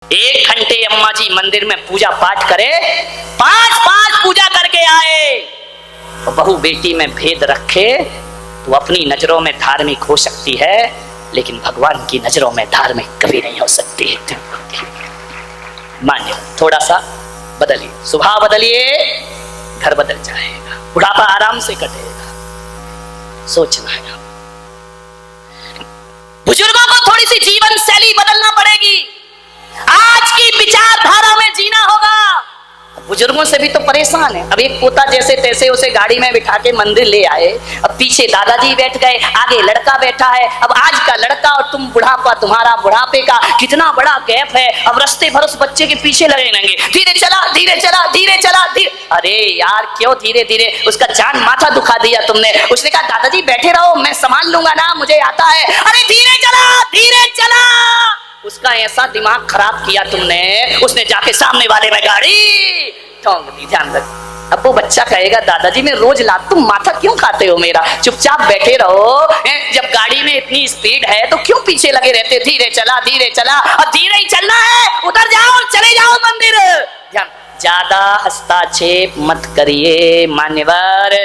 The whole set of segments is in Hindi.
1 घंटे अम्मा जी मंदिर में पूजा पाठ करे, 5 पूजा करके आए, तो बहू बेटी में भेद रखे तो अपनी नजरों में धार्मिक हो सकती है, लेकिन भगवान की नजरों में धार्मिक कभी नहीं हो सकती है। मान्य थोड़ा सा बदलिए, स्वभाव बदलिए, घर बदल जाएगा, बुढ़ापा आराम से कटेगा। सोचना है, बुजुर्गों को थोड़ी सी जीवन शैली बदलना पड़ेगी, आज की विचारधारा में जीना होगा। बुजुर्गों से भी तो परेशान है। अब एक पोता जैसे तैसे उसे गाड़ी में बिठा के मंदिर ले आए, अब पीछे दादाजी बैठ गए, आगे लड़का बैठा है। अब आज का लड़का और तुम बुढ़ापा, तुम्हारा बुढ़ापे का कितना बड़ा गैप है। अब रास्ते भर उस बच्चे के पीछे लगे रहेंगे, धीरे चला धीरे चला धीरे चला धीरे। अरे यार क्यों धीरे धीरे, उसका जान माथा दुखा दिया तुमने। उसने कहा दादाजी बैठे रहो, मैं संभाल लूंगा ना, मुझे आता है। अरे धीरे चला धीरे चला, उसका ऐसा दिमाग खराब किया तुमने, उसने जाके सामने वाले में गाड़ी ठोंक दी। ध्यान रख, अब वो बच्चा कहेगा दादाजी मैं रोज लाता, तुम माथा क्यों खाते हो मेरा, चुपचाप बैठे रहो। जब गाड़ी में इतनी स्पीड है तो क्यों पीछे लगे रहते, धीरे चला और धीरे ही चलना है, उतर जाओ चले जाओ मंदिर। ध्यान, ज्यादा हस्तक्षेप मत करिए मान्यवर।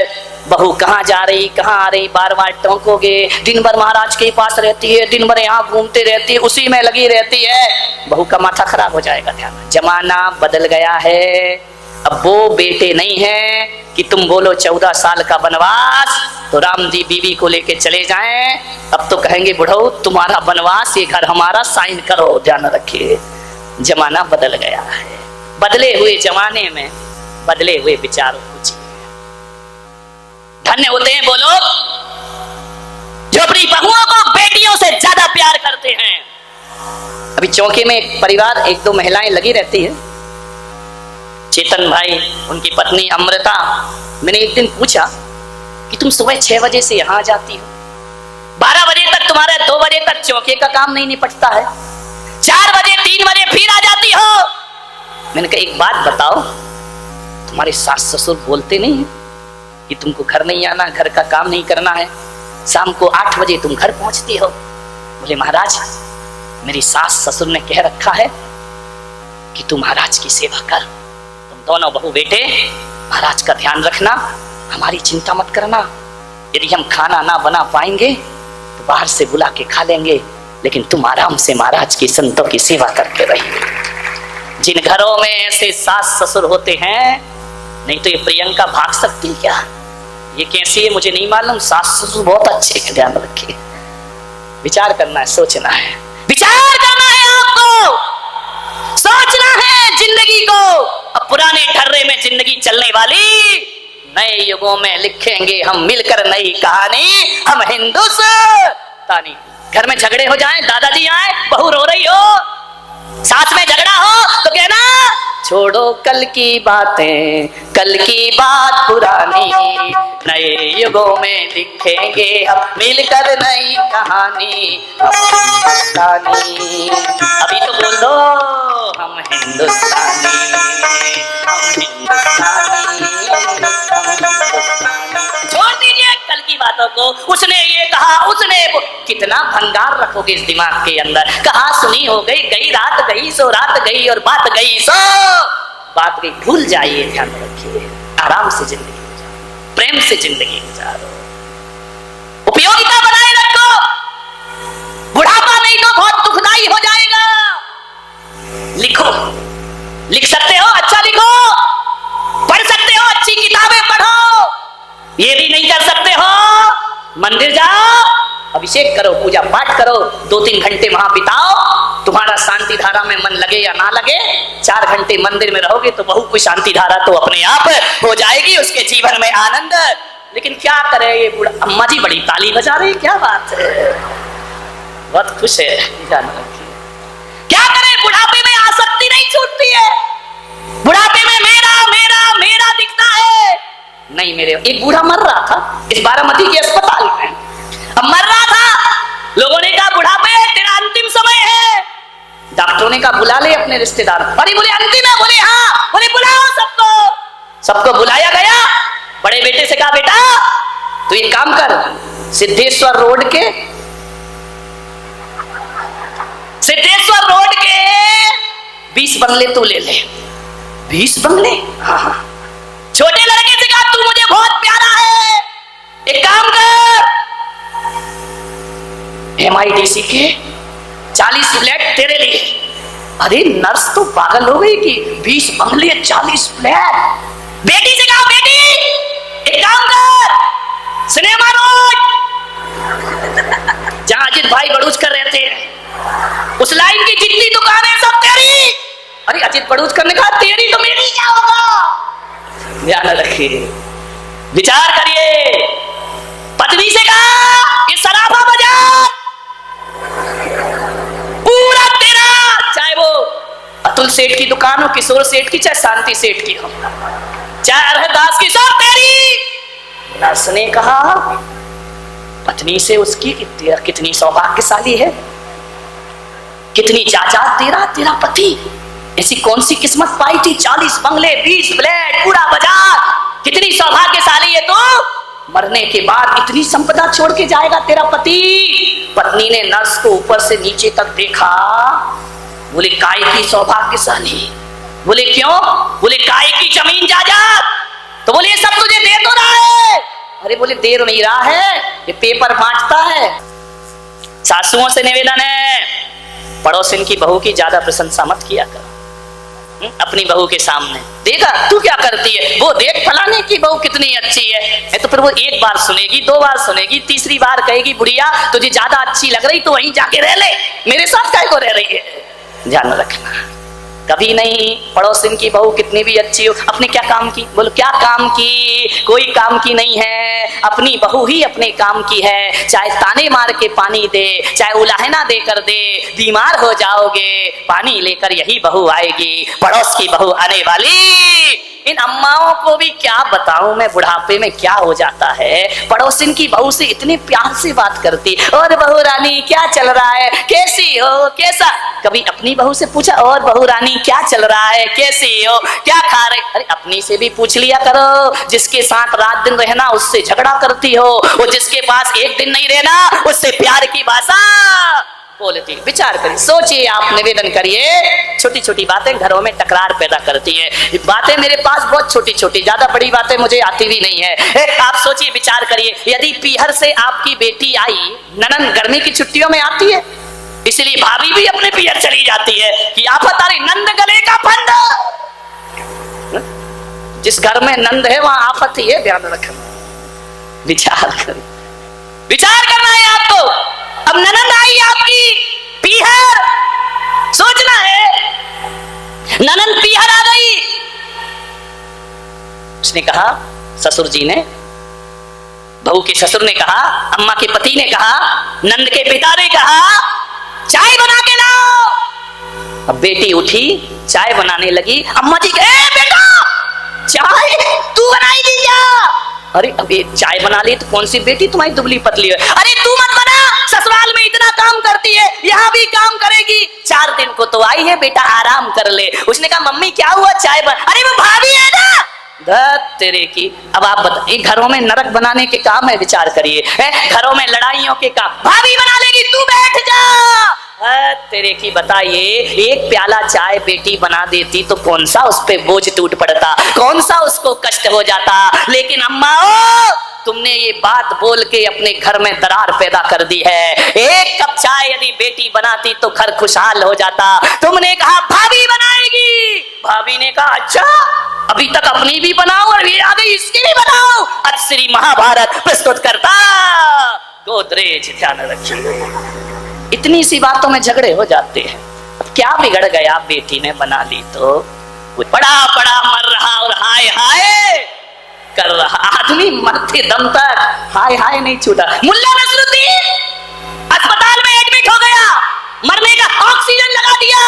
बहू कहाँ जा रही कहाँ आ रही बार बार टोकोगे, दिन भर महाराज के पास रहती है, दिन भर यहाँ घूमते रहती है, उसी में लगी रहती है, बहू का माथा खराब हो जाएगा। ध्यान, जमाना बदल गया है, अब वो बेटे नहीं है कि तुम बोलो 14 साल का वनवास तो राम जी बीवी को लेके चले जाएं। अब तो कहेंगे बुढ़ऊ तुम्हारा वनवास, ये घर हमारा, साइन करो। ध्यान रखिए, जमाना बदल गया है, बदले हुए जमाने में बदले हुए विचारों को जिए। धन्य होते हैं वो लोग जो अपनी बहुओं को बेटियों से ज्यादा प्यार करते हैं। अभी चौके में एक परिवार, 1-2 महिलाएं लगी रहती है। चेतन भाई, उनकी पत्नी अमृता, मैंने एक दिन पूछा कि तुम सुबह 6 बजे से यहां जाती हो, 12 बजे तक तुम्हारे 2 बजे तक चौके का काम नहीं निपटता है, 4 बजे 3 बजे फिर आ जाती हो। मैंने कहा एक बात बताओ, तुम्हारे सास ससुर बोलते नहीं है कि तुमको घर नहीं आना, घर का काम नहीं करना है, शाम को 8 बजे तुम घर पहुंचती हो। बोले महाराज मेरी सास ससुर ने कह रखा है कि तू महाराज की सेवा कर, तुम दोनों बहू बेटे महाराज का ध्यान रखना, हमारी चिंता मत करना। यदि हम खाना ना बना पाएंगे तो बाहर से बुला के खा लेंगे, लेकिन तुम आराम से महाराज की संतों की सेवा करते रहिए। जिन घरों में ऐसे सास ससुर होते हैं, नहीं तो ये प्रियंका भाग सकती क्या, ये कैसी है मुझे नहीं मालूम, सास ससुर बहुत अच्छे हैं। ध्यान रखिए, विचार करना है, सोचना है, विचार करना है, आपको सोचना है जिंदगी को। अब पुराने ढर्रे में जिंदगी चलने वाली, नए युगों में लिखेंगे हम मिलकर नई कहानी, हम हिंदुस्तानी। घर में झगड़े हो जाएं, दादाजी आए, बहू रो रही हो, साथ में झगड़ा हो तो कहना छोड़ो कल की बातें, कल की बात पुरानी, नए युगों में लिखेंगे हम मिलकर नई कहानी, हम हिंदुस्तानी। अभी तो बोल दो हम हिंदुस्तानी, हम हिंदुस्तानी, हम हिंदुस्तानी। छोड़ दीजिए कल की बातों को, उसने ये कहा उसने वो, कितना भंगार रखोगे इस दिमाग के अंदर। कहा सुनी हो गई, गई रात गई सो रात गई और बात गई सो बात गई, भूल जाइए। ध्यान रखिए, आराम से जिंदगी गुजारो, प्रेम से जिंदगी गुजारो, उपयोगिता बनाए रखो। बुढ़ापा नहीं तो बहुत दुखदाई हो जाएगा। लिखो, लिख सकते हो अच्छा लिखो, पढ़ सकते हो अच्छी किताबें पढ़ो, ये भी नहीं कर सकते हो मंदिर जाओ, अभिषेक करो, पूजा पाठ करो, 2-3 घंटे वहां बिताओ। तुम्हारा शांति धारा में मन लगे या ना लगे, 4 घंटे मंदिर में रहोगे तो बहू की शांति धारा तो अपने आप हो जाएगी, उसके जीवन में आनंद। लेकिन क्या करे ये बूढ़ा, अम्मा जी बड़ी ताली बजा रही, क्या बात है, बहुत खुश है। क्या करे, बुढ़ापे में आसक्ति नहीं छूटती है, बुढ़ापे में मेरा मेरा मेरा दिखता है। नहीं, मेरे एक बूढ़ा मर रहा था इस बारामती के अस्पताल में, अब मर रहा था, लोगों ने कहा बुढ़ापे तेरा अंतिम समय है, डॉक्टरों ने कहा बुला ले अपने रिश्तेदार। अरे बोले अंतिम है, बोले हाँ, बोले बुलाओ सबको बुलाया गया। बड़े बेटे से कहा बेटा तू एक काम कर, सिद्धेश्वर रोड के 20 बंगले तू ले ले। 20 बंगले? हाँ। छोटे लड़के से कहा तू मुझे बहुत प्यारा है, एक काम कर, MIDC के 40 फ्लैट तेरे लिए। अरे नर्स तो पागल हो गई कि 20 बंगले 40 फ्लैट। बेटी से कहा बेटी एक काम कर, सिनेमा रोड जहां अजित भाई बड़ूचकर रहते हैं उस लाइन की जितनी दुकानें सब तेरी। अरे अजित बड़ूचकर ने कहा तेरी तो मेरी क्या होगा। ध्यान रखिए, विचार करिए। पत्नी से कहा ये सराफा बाजार पूरा तेरा, चाहे वो अतुल सेठ की दुकान हो, किशोर सेठ की, चाहे शांति सेठ की हो, चाहे अरहदास की, सब तेरी। नर्स ने कहा पत्नी से उसकी कितनी सौभाग्यशाली है, कितनी जायदाद तेरा पति, ऐसी कौन सी किस्मत पाई थी, 40 बंगले 20 फ्लैट पूरा बाजार, कितनी सौभाग्यशाली है तो मरने के बाद इतनी संपदा छोड़ के जाएगा तेरा पति। पत्नी ने नर्स को ऊपर से नीचे तक देखा, बोले काय की सौभाग्यशाली? बोले क्यों? बोले काय की जमीन जायदाद? तो बोले ये सब तुझे दे तो रहा है। अरे बोले दे नहीं रहा है, ये पेपर बांटता है। सासुओं से निवेदन है पड़ोसिन की बहू की ज्यादा प्रशंसा मत किया कर अपनी बहू के सामने। देखा तू क्या करती है, वो देख फलाने की बहू कितनी अच्छी है, तो फिर वो एक बार सुनेगी, 2 बार सुनेगी, तीसरी बार कहेगी बुढ़िया तुझे ज्यादा अच्छी लग रही तो वहीं जाके रह ले, मेरे साथ काहे को रह रही है। ध्यान रखना, कभी नहीं पड़ोसिन की बहू कितनी भी अच्छी हो, अपने क्या काम की? बोलो क्या काम की? कोई काम की नहीं है, अपनी बहू ही अपने काम की है। चाहे ताने मार के पानी दे, चाहे उलाहना देकर दे, बीमार हो जाओगे पानी लेकर यही बहू आएगी, पड़ोस की बहू आने वाली। इन अम्माओं को भी क्या बताऊं मैं बुढ़ापे में क्या हो जाता है। पड़ोसिन की बहू से इतने प्यार से बात करती, और बहू रानी क्या चल रहा है, कैसी हो, कैसा? कभी अपनी बहू से पूछा और बहू रानी क्या चल रहा है, कैसी हो, क्या खा रहे? अरे अपनी से भी पूछ लिया करो। जिसके साथ रात दिन रहना उससे झगड़ा करती हो, वो जिसके पास एक दिन नहीं रहना उससे प्यार की भाषा बोलती। विचार करिए, सोचिए, आप निवेदन करिए। छोटी छोटी बातें घरों में टकरार पैदा करती हैं। बातें मेरे पास बहुत छोटी छोटी, ज्यादा बड़ी बातें मुझे आती भी नहीं है। आप सोचिए, विचार करिए, यदि पीहर से आपकी बेटी आई, ननन गर्मी की छुट्टियों में आती है, इसलिए भाभी भी अपने पीहर चली जाती है कि आफत आ रही, नंद गले का फंद। जिस घर में नंद है वहां आफत ही है, ध्यान रखना। विचार करिए, विचार करना है आपको। अब ननंद आई आपकी पीहर, सोचना है, ननंद पीहर आ गई। उसने कहा, ससुर जी ने, बहू के ससुर ने कहा, अम्मा के पति ने कहा, नंद के पिता ने कहा चाय बना के लाओ। अब बेटी उठी, चाय बनाने लगी। अम्मा जी कहे बेटा चाय तू बनाएगी क्या? अरे अभी चाय बना ली तो कौन सी बेटी तुम्हारी दुबली पतली है? अरे तू मत बना, ससुराल में इतना काम करती है, यहाँ भी काम करेगी, 4 दिन को तो आई है, बेटा आराम कर ले। उसने कहा मम्मी क्या हुआ, चाय बन, अरे वो भाभी है ना। धत तेरे की। अब आप बताइए, घरों में नरक बनाने के काम है, विचार करिए। घरों में लड़ाइयों के काम भाभी बना लेगी, तू बैठ जा। तेरे की बताइए, एक प्याला चाय बेटी बना देती तो कौन सा उस पे बोझ टूट पड़ता, कौन सा उसको कष्ट हो जाता। लेकिन अम्मा तुमने ये बात बोल के अपने घर में दरार पैदा कर दी है। एक कप चाय यदि बेटी बनाती तो घर खुशहाल हो जाता। तुमने कहा भाभी बनाएगी, भाभी ने कहा अच्छा अभी तक अपनी भी बनाओ और ये आ गई इसकी भी बनाओ। आज श्री महाभारत प्रस्तुत करता गोदरेज। ध्यान रखिए, इतनी सी बातों में झगड़े हो जाते हैं। अब क्या बिगड़ गया, बेटी ने बना ली तो बड़ा बड़ा मर रहा और हाय हाय कर रहा। आदमी मरते दम तक हाय हाय नहीं छूटा। मुल्ला नसरुद्दीन अस्पताल में एडमिट हो गया, मरने का ऑक्सीजन लगा दिया।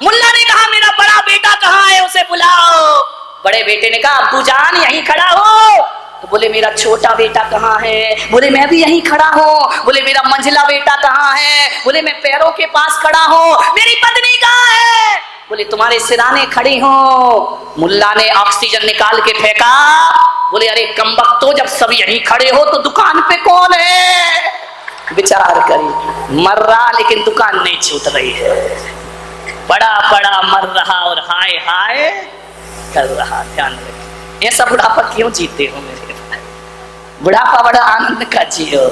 मुल्ला ने कहा मेरा बड़ा बेटा कहाँ है, उसे बुलाओ। बड़े बेटे ने कहा अब्बू जान यहीं खड़ा हो। तो बोले मेरा छोटा बेटा कहाँ है? बोले मैं भी यहीं खड़ा हूँ। बोले मेरा मंझला बेटा कहाँ है? बोले मैं पैरों के पास खड़ा हूँ। मेरी पत्नी कहाँ है? बोले तुम्हारे सिराने खड़ी हूँ। मुल्ला ने ऑक्सीजन निकाल के फेंका। बोले अरे कमबख्तो, जब सब यहीं खड़े हो तो दुकान पे कौन है? विचार करिए, मर रहा लेकिन दुकान नहीं छूट रही है। बड़ा बड़ा मर रहा और हाय हाय कर रहा। ध्यान रखिए, ऐसा बुढ़ापा क्यों जीते हो मेरे भाई? बुढ़ापा बड़ा आनंद का जियो,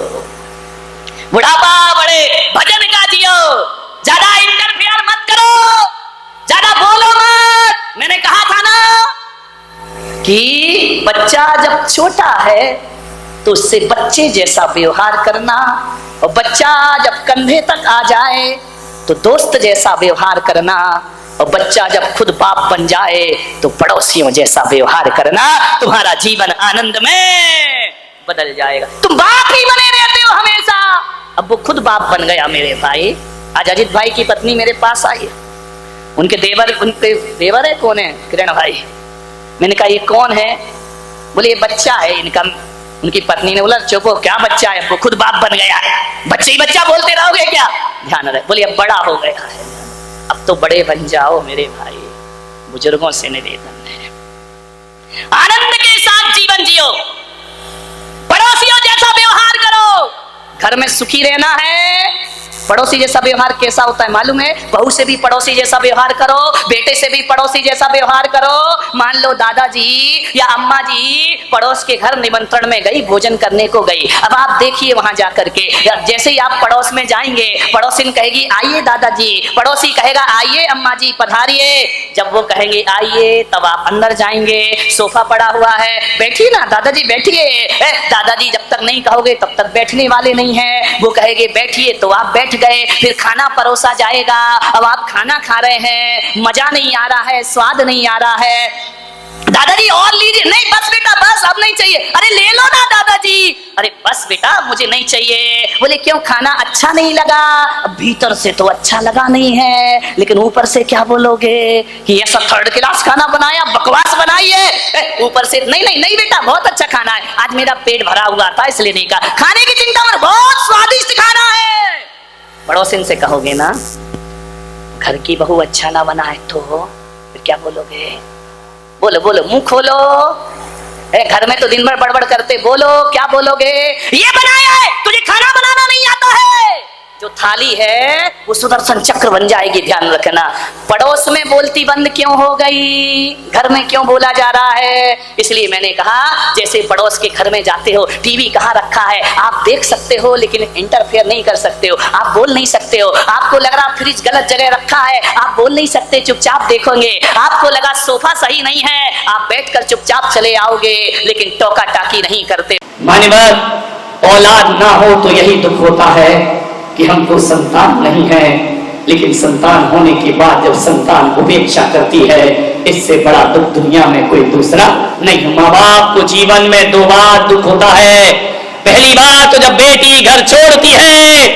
बुढ़ापा बड़े भजन का जियो, ज्यादा इंटरफेयर मत करो, ज्यादा बोलो मत। मैंने कहा था ना कि बच्चा जब छोटा है तो उससे बच्चे जैसा व्यवहार करना, और बच्चा जब कंधे तक आ जाए तो दोस्त जैसा व्यवहार करना, और बच्चा जब खुद बाप बन जाए तो पड़ोसियों जैसा व्यवहार करना। तुम्हारा जीवन आनंद में बदल जाएगा। तुम बाप ही बने रहते हो हमेशा। अब वो खुद बाप बन गया मेरे भाई। आज अजीत भाई की पत्नी मेरे पास आई, उनके देवर है। कौन है? किरण भाई। मैंने कहा ये कौन है? बोले ये बच्चा है इनका। उनकी पत्नी ने बोला चुप हो, क्या बच्चा है? वो खुद बाप बन गया है। बच्चे ही बच्चा बोलते रहोगे क्या? ध्यान रहे। बोले अब बड़ा हो गया है, अब तो बड़े बन जाओ मेरे भाई। बुजुर्गों से निवेदन है, आनंद के साथ जीवन जियो, पड़ोसियों जैसा व्यवहार करो। घर में सुखी रहना है, पड़ोसी जैसा व्यवहार कैसा होता है मालूम है? बहू से भी पड़ोसी जैसा व्यवहार करो, बेटे से भी पड़ोसी जैसा व्यवहार करो। मान लो दादाजी या अम्मा जी पड़ोस के घर निमंत्रण में गई, भोजन करने को गई। अब आप देखिए वहां जाकर के, जैसे ही आप पड़ोस में जाएंगे, पड़ोसिन कहेगी आइए दादाजी, पड़ोसी कहेगा आइए अम्मा जी पधारिए। जब वो कहेंगे आइए तब आप अंदर जाएंगे, सोफा पड़ा हुआ है, बैठिए ना दादाजी बैठिए। दादाजी जब तक नहीं कहोगे तब तक बैठने वाले नहीं है। वो कहेंगे बैठिए तो आप बैठ गए। फिर खाना परोसा जाएगा, अब आप खाना खा रहे हैं, मजा नहीं आ रहा है, स्वाद नहीं आ रहा है। दादाजी और लीजिए। नहीं बस बेटा बस, अब नहीं चाहिए। अरे ले लो ना दादाजी। अरे बस बेटा मुझे नहीं चाहिए। बोले क्यों, खाना अच्छा नहीं लगा? भीतर से तो अच्छा लगा नहीं है, लेकिन ऊपर से क्या बोलोगे कि ऐसा थर्ड क्लास खाना बनाया, बकवास बनाई है। ऊपर से नहीं नहीं नहीं बेटा बहुत अच्छा खाना है, आज मेरा पेट भरा हुआ था इसलिए नहीं कहा। खाने की चिंता मत, बहुत स्वादिष्ट खाना है। पड़ोसिन से कहोगे ना घर की बहू अच्छा ना बनाए तो फिर क्या बोलोगे? बोलो बोलो, मुंह खोलो। घर में तो दिन भर बड़बड़ करते, बोलो क्या बोलोगे? ये बनाया है, तुझे खाना बनाना नहीं आता है। जो थाली है वो सुदर्शन चक्र बन जाएगी। ध्यान रखना। पड़ोस में बोलती बंद क्यों हो गई, घर में क्यों बोला जा रहा है? इसलिए मैंने कहा जैसे पड़ोस के घर में जाते हो, टीवी कहाँ रखा है आप देख सकते हो, लेकिन इंटरफेयर नहीं कर सकते हो, आप बोल नहीं सकते हो। आपको लग रहा फ्रिज गलत जगह रखा है, आप बोल नहीं सकते, चुपचाप देखोगे। आपको लगा सोफा सही नहीं है, आप बैठकर चुपचाप चले आओगे, लेकिन टोका टाकी नहीं करते। माने बात, औलाद ना हो तो यही दुख होता है कि हमको संतान नहीं है, लेकिन संतान होने के बाद जब संतान उपेक्षा करती है, इससे बड़ा दुख दुनिया में कोई दूसरा नहीं। माँ बाप को जीवन में दो बार दुख होता है। पहली बार तो जब बेटी घर छोड़ती है,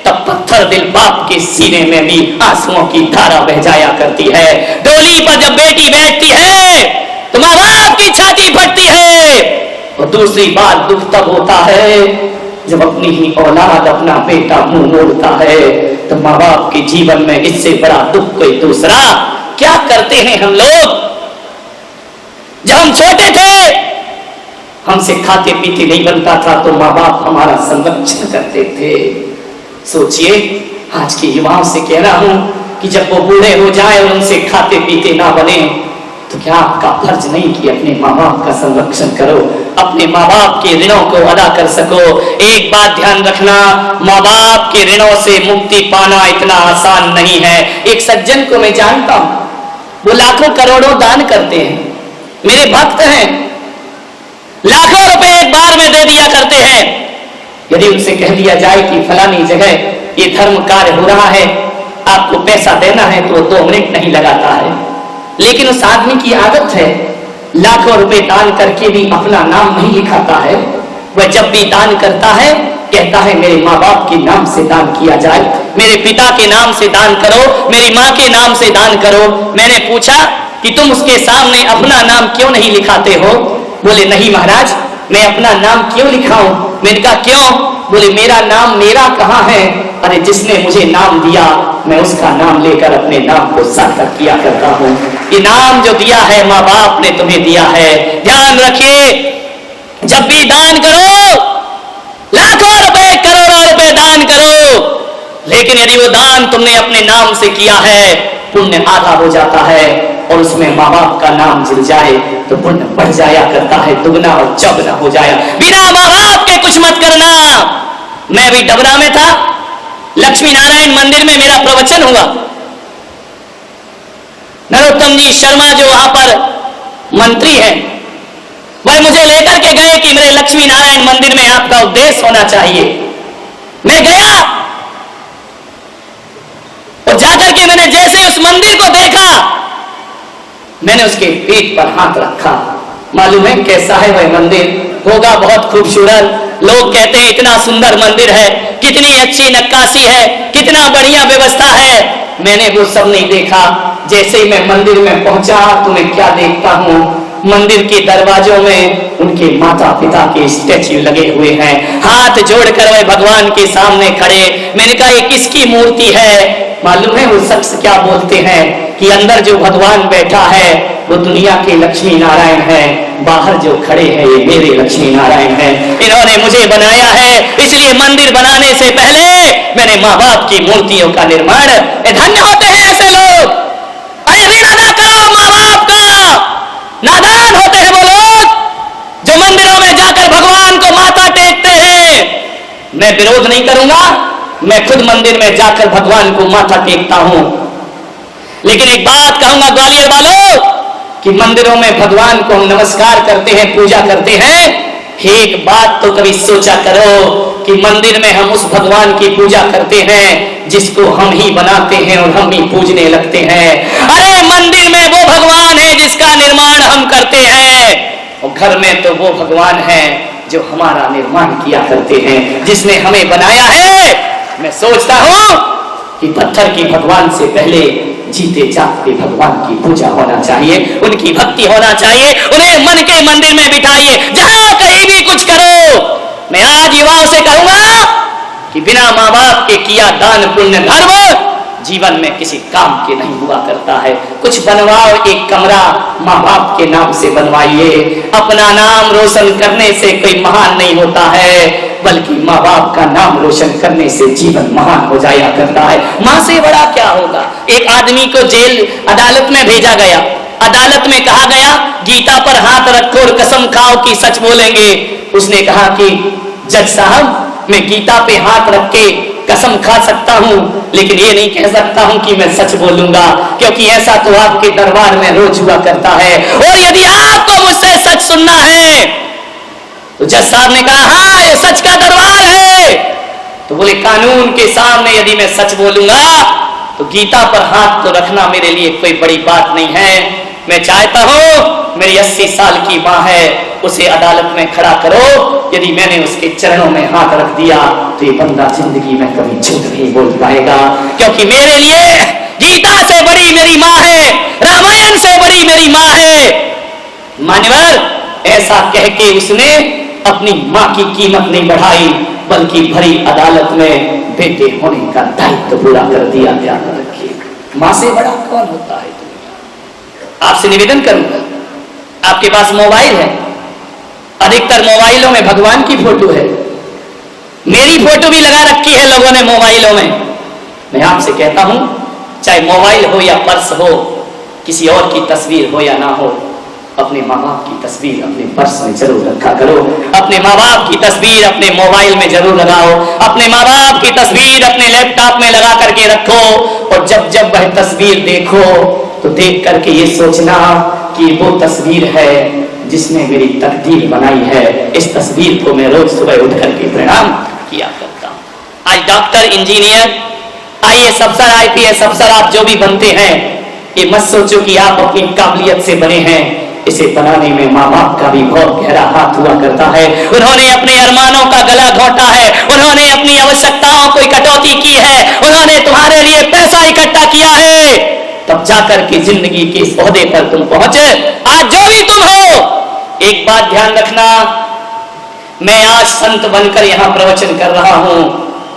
तब पत्थर दिल बाप के सीने में भी आंसुओं की धारा बह जाया करती है। डोली पर जब बेटी बैठती है तो माँ बाप की छाती फटती है। और दूसरी बार दुख तब होता है जब अपनी ही औलाद, अपना बेटा मुंह मोड़ता है, तो माँ बाप के जीवन में इससे बड़ा दुख कोई दूसरा क्या करते हैं हम लोग। जब हम छोटे थे, हमसे खाते पीते नहीं बनता था तो माँ बाप हमारा संरक्षण करते थे। सोचिए, आज के युवाओं से कह रहा हूं कि जब वो बूढ़े हो जाए और उनसे खाते पीते ना बने, तो क्या आपका फर्ज नहीं कि अपने माँ बाप का संरक्षण करो, अपने माँ बाप के ऋणों को अदा कर सको। एक बात ध्यान रखना, माँ बाप के ऋणों से मुक्ति पाना इतना आसान नहीं है। एक सज्जन को मैं जानता हूं, वो लाखों करोड़ों दान करते हैं, मेरे भक्त हैं, लाखों रुपए एक बार में दे दिया करते हैं। यदि उनसे कह दिया जाए कि फलानी जगह ये धर्म कार्य हो रहा है, आपको पैसा देना है, तो 2 मिनट नहीं लगाता है। लेकिन उस आदमी की आदत है, लाखों रुपए दान करके भी अपना नाम नहीं लिखाता है। वह जब भी दान करता है कहता है मेरे माँ बाप के नाम से दान किया जाए, मेरे पिता के नाम से दान करो, मेरी माँ के नाम से दान करो। मैंने पूछा कि तुम उसके सामने अपना नाम क्यों नहीं लिखाते हो? बोले नहीं महाराज, मैं अपना नाम क्यों लिखाऊं? मैंने कहा क्यों? बोले मेरा नाम मेरा कहाँ है? अरे जिसने मुझे नाम दिया, मैं उसका नाम लेकर अपने नाम को सार्थक किया करता हूँ। ये नाम जो दिया है माँ बाप ने तुम्हें दिया है। ध्यान रखिए, जब भी दान करो, लाखों रुपए करोड़ों रुपए दान करो, लेकिन यदि वो दान तुमने अपने नाम से किया है पुण्य आधा हो जाता है, और उसमें माँ बाप का नाम जुड़ जाए तो पुण्य बढ़ जाया करता है, दुगना और चौगना हो जाया। बिना माँ बाप के कुछ मत करना। मैं भी डबरा में था, लक्ष्मी नारायण मंदिर में मेरा प्रवचन हुआ। नरोत्तम जी शर्मा जो वहां पर मंत्री हैं, वह मुझे लेकर के गए कि मेरे लक्ष्मी नारायण मंदिर में आपका उपदेश होना चाहिए। मैं गया और जाकर के मैंने जैसे उस मंदिर को देखा, मैंने उसके पेट पर हाथ रखा। मालूम है कैसा है वह मंदिर? होगा बहुत खूबसूरत। लोग कहते हैं इतना सुंदर मंदिर है, कितनी अच्छी नक्काशी है, कितना बढ़िया व्यवस्था है। मैंने वो सब नहीं देखा। जैसे ही मैं मंदिर में पहुंचा तो मैं क्या देखता हूं, मंदिर के दरवाजों में उनके माता पिता के स्टैच्यू लगे हुए हैं, हाथ जोड़कर वे भगवान के सामने खड़े। मैंने कहा ये किसकी मूर्ति है? मालूम है वो शख्स क्या बोलते हैं कि अंदर जो भगवान बैठा है वो दुनिया के लक्ष्मी नारायण है, बाहर जो खड़े हैं ये मेरे लक्ष्मी नारायण हैं। इन्होंने मुझे बनाया है, इसलिए मंदिर बनाने से पहले मैंने माँ बाप की मूर्तियों का निर्माण। धन्य होते हैं ऐसे लोग। अरे ऋण अदा करो माँ बाप का। नादान होते हैं वो लोग जो मंदिरों में जाकर भगवान को माथा टेकते हैं। मैं विरोध नहीं करूंगा, मैं खुद मंदिर में जाकर भगवान को माथा टेकता हूं, लेकिन एक बात कहूंगा ग्वालियर वालों कि मंदिरों में भगवान को हम नमस्कार करते हैं, पूजा करते हैं। एक बात तो कभी सोचा करो कि मंदिर में हम उस भगवान की पूजा करते हैं जिसको हम ही बनाते हैं और हम ही पूजने लगते हैं। अरे मंदिर में वो भगवान है जिसका निर्माण हम करते हैं, और घर में तो वो भगवान है जो हमारा निर्माण किया करते हैं, जिसने हमें बनाया है। मैं सोचता हूं कि पत्थर की भगवान से पहले जीते जागते भगवान की पूजा होना चाहिए, उनकी भक्ति होना चाहिए। उन्हें मन के मंदिर में बिठाइए, जहां कहीं भी कुछ करो। मैं आज युवाओं से कहूंगा कि बिना माँ बाप के किया दान पुण्य धर्म जीवन में किसी काम के नहीं हुआ करता है। कुछ बनवाओ, एक कमरा माँ बाप के नाम से बनवाइए। अपना नाम रोशन करने से कोई महान नहीं होता है, बल्कि माँ बाप का नाम रोशन करने से जीवन महान हो जाया करता है। माँ से बड़ा क्या होगा? एक आदमी को जेल अदालत में भेजा गया। अदालत में कहा गया गीता पर हाथ रखो और कसम खाओ कि सच बोलेंगे। उसने कहा कि जज साहब मैं गीता पे हाथ रख के कसम खा सकता हूं, लेकिन ये नहीं कह सकता हूं कि मैं सच बोलूंगा, क्योंकि ऐसा तो आपके दरबार में रोज हुआ करता है। और यदि आपको मुझसे सच सुनना है तो जज साहब ने कहा हाँ ये सच का दरबार है। तो बोले कानून के सामने यदि मैं सच बोलूंगा तो गीता पर हाथ तो रखना मेरे लिए कोई बड़ी बात नहीं है। मैं चाहता हूं मेरी 80 साल की माँ है, उसे अदालत में खड़ा करो। यदि मैंने उसके चरणों में हाथ रख दिया तो ये बंदा जिंदगी में कभी झूठ नहीं बोल पाएगा, क्योंकि मेरे लिए गीता से बड़ी मेरी माँ है, रामायण से बड़ी मेरी माँ है। मान्यवर ऐसा कह के उसने अपनी माँ की कीमत नहीं बढ़ाई, बल्कि भरी अदालत में बेटे होने का दायित्व पूरा कर दिया। ध्यान रखिए, माँ से बड़ा कौन होता है? आपसे निवेदन करूंगा, आपके पास मोबाइल है, अधिकतर मोबाइलों में भगवान की फोटो है, मेरी फोटो भी लगा रखी है लोगों ने मोबाइलों में। मैं आपसे कहता हूं चाहे मोबाइल हो या पर्स हो, किसी और की तस्वीर हो या ना हो, अपने माँ बाप की तस्वीर अपने पर्स में जरूर रखा करो। अपने माँ बाप की तस्वीर अपने मोबाइल में जरूर लगाओ। अपने माँ बाप की तस्वीर अपने लैपटॉप में लगा करके रखो, और जब जब वह तस्वीर देखो तो देख करके ये सोचना कि वो तस्वीर है जिसने मेरी तकदीर बनाई है। इस तस्वीर को मैं रोज सुबह उठ करके प्रणाम किया करता हूं। आज डॉक्टर, इंजीनियर, IAS अफसर, IPS अफसर आप जो भी बनते हैं, ये मत सोचो कि आप अपनी काबिलियत से बने हैं। इसे बनाने में माँ बाप का भी बहुत गहरा हाथ हुआ करता है। उन्होंने अपने अरमानों का गला घोंटा है, उन्होंने अपनी आवश्यकताओं को कटौती की है, उन्होंने तुम्हारे लिए पैसा इकट्ठा किया है, तब जाकर के जिंदगी के इस ओहदे पर तुम पहुंचे। आज जो भी तुम हो, एक बात ध्यान रखना, मैं आज संत बनकर यहां प्रवचन कर रहा हूं,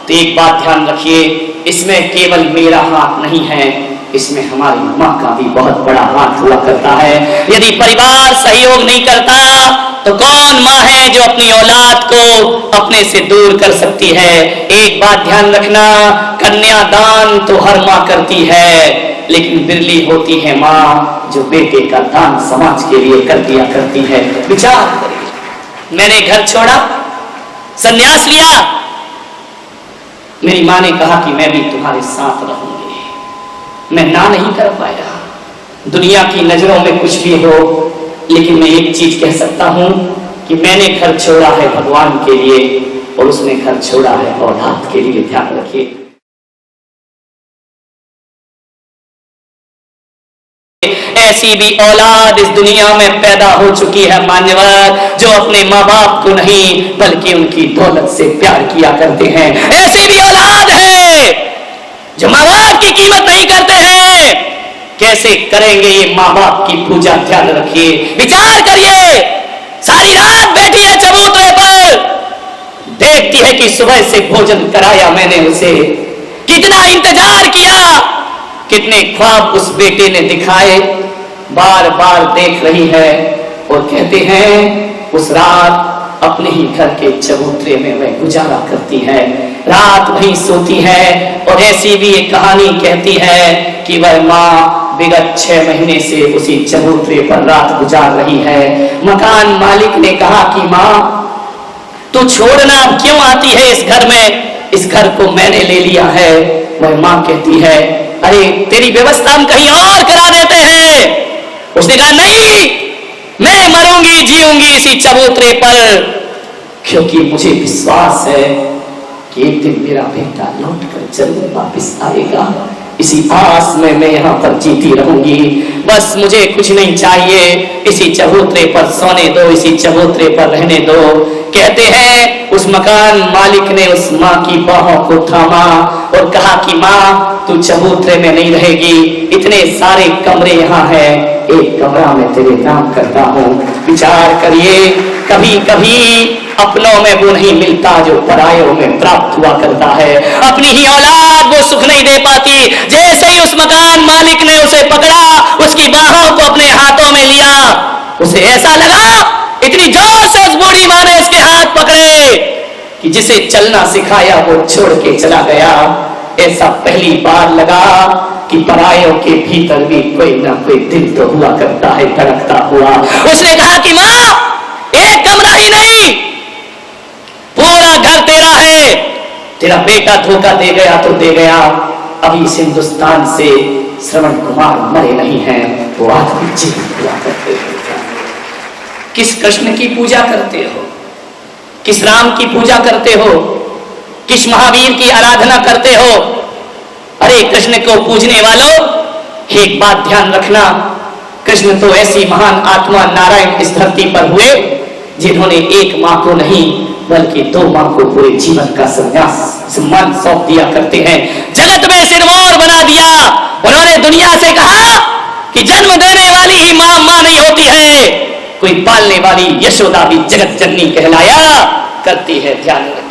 तो एक बात ध्यान रखिए, इसमें केवल मेरा हाथ नहीं है, इसमें हमारी माँ का भी बहुत बड़ा हाथ हुआ करता है। यदि परिवार सहयोग नहीं करता तो कौन माँ है जो अपनी औलाद को अपने से दूर कर सकती है? एक बात ध्यान रखना, कन्यादान तो हर माँ करती है, लेकिन बिरली होती है माँ जो बेटे का दान समाज के लिए कर दिया करती है। विचार करिए, मैंने घर छोड़ा, संन्यास लिया, मेरी माँ ने कहा कि मैं भी तुम्हारे साथ रहूंगी। मैं ना नहीं कर पाया। दुनिया की नजरों में कुछ भी हो, लेकिन मैं एक चीज कह सकता हूं कि मैंने घर छोड़ा है भगवान के लिए और उसने घर छोड़ा है औलाद के लिए। ध्यान रखिए, ऐसी भी औलाद इस दुनिया में पैदा हो चुकी है मान्यवर, जो अपने माँ बाप को नहीं बल्कि उनकी दौलत से प्यार किया करते हैं। ऐसी भी औलाद है जो माँ बाप की कीमत नहीं करते हैं। कैसे करेंगे ये माँ बाप की पूजा? ध्यान रखिए, विचार करिए। सारी रात बैठी है चबूतरे पर, देखती है कि सुबह से भोजन कराया मैंने उसे, कितना इंतजार किया, कितने ख्वाब उस बेटे ने दिखाए, बार बार देख रही है और कहते हैं उस रात अपने ही घर के चबूतरे में वह गुजारा करती है, रात वहीं सोती है। और ऐसी भी एक कहानी कहती है कि वह माँ विगत 6 महीने से उसी चबूतरे पर रात गुजार रही है। मकान मालिक ने कहा कि माँ तू छोड़ना क्यों आती है इस घर में, इस घर को मैंने ले लिया है। वह माँ कहती है अरे तेरी व्यवस्था हम कहीं और करा देते हैं। उसने कहा नहीं, मैं मरूंगी जीऊंगी इसी चबूतरे पर, क्योंकि मुझे विश्वास है कि एक दिन मेरा बेटा लौट कर जरूर वापिस आएगा। इसी आस में मैं यहाँ पर जीती रहूंगी। बस मुझे कुछ नहीं चाहिए, इसी चबूतरे पर सोने दो, इसी चबूतरे पर रहने दो। कहते हैं उस मकान मालिक ने उस माँ की बाहों को थामा और कहा कि माँ तू चबूतरे में नहीं रहेगी, इतने सारे कमरे यहाँ हैं, एक कमरा में तेरे नाम करता हूँ। विचार करिए, कभी कभी अपनों में वो नहीं मिलता जो परायों में प्राप्त हुआ करता है। अपनी ही औलाद वो सुख नहीं दे पाती। जैसे ही उस मकान मालिक ने उसे पकड़ा, उसकी बाहों को अपने हाथों में लिया, उसे ऐसा लगा, इतनी जोर से उस बूढ़ी माँ ने उसके हाथ पकड़े कि जिसे चलना सिखाया वो छोड़ के चला गया। ऐसा पहली बार लगा कि परायों के भीतर भी कोई ना कोई दिल तो हुआ करता है, धड़कता हुआ। उसने कहा कि माँ एक कमरा ही नहीं, पूरा घर तेरा है। तेरा बेटा धोखा दे गया तो दे गया, अभी इस हिंदुस्तान से श्रवण कुमार मरे नहीं हैं, वो आज भी जीवित हुआ करते हैं। किस कृष्ण की पूजा करते हो, किस राम की पूजा करते हो, किस महावीर की आराधना करते हो? अरे कृष्ण को पूजने वालों, एक बात ध्यान रखना, कृष्ण तो ऐसी महान आत्मा नारायण इस धरती पर हुए जिन्होंने एक माँ को नहीं बल्कि 2 माँ को पूरे जीवन का संन्यास सम्मान सौंप दिया करते हैं। जगत में सिरमौर बना दिया। उन्होंने दुनिया से कहा कि जन्म देने वाली ही माँ माँ नहीं होती है, कोई पालने वाली यशोदा भी जगत जननी कहलाया करती है। ध्यान रखिए।